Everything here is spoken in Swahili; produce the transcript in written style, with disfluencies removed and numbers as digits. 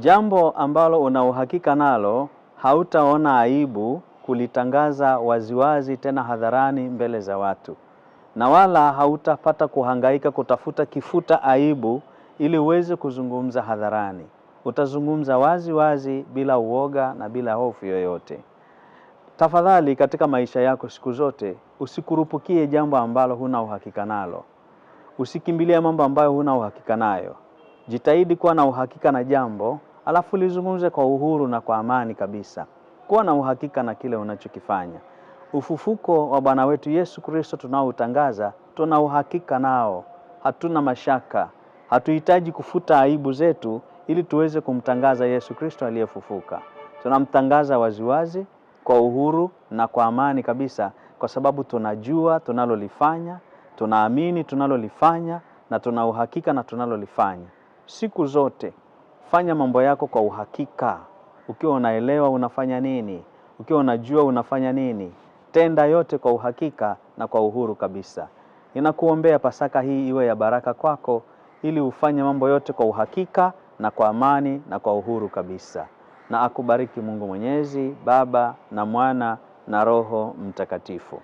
Jambo ambalo una uhakika nalo, hautaona aibu kulitangaza waziwazi tena hadharani mbele za watu. Na wala hautapata kuhangaika kutafuta kifuta aibu ili uweze kuzungumza hadharani. Utazungumza wazi wazi bila uoga na bila hofu yoyote. Tafadhali katika maisha yako siku zote, usikurupukie jambo ambalo huna uhakika nalo. Usikimbilie mambo ambayo huna uhakika nayo. Jitahidi kuwa na uhakika na jambo, alafu lizungumze kwa uhuru na kwa amani kabisa. Kuwa na uhakika na kile unachokifanya. Ufufuko wa Bwana wetu Yesu Kristo tunaoutangaza, tuna uhakika nao. Hatuna mashaka. Hatuhitaji kufuta aibu zetu ili tuweze kumtangaza Yesu Kristo aliyefufuka. Tunamtangaza waziwazi kwa uhuru na kwa amani kabisa, kwa sababu tunajua tunalolifanya, tunaamini tunalolifanya na tuna uhakika na tunalolifanya. Siku zote fanya mambo yako kwa uhakika. Ukiwa unaelewa unafanya nini, ukiwa unajua unafanya nini, tenda yote kwa uhakika na kwa uhuru kabisa. Ninakuombea Pasaka hii iwe ya baraka kwako, ili ufanye mambo yote kwa uhakika na kwa amani na kwa uhuru kabisa. Na akubariki Mungu Mwenyezi, Baba na Mwana na Roho Mtakatifu.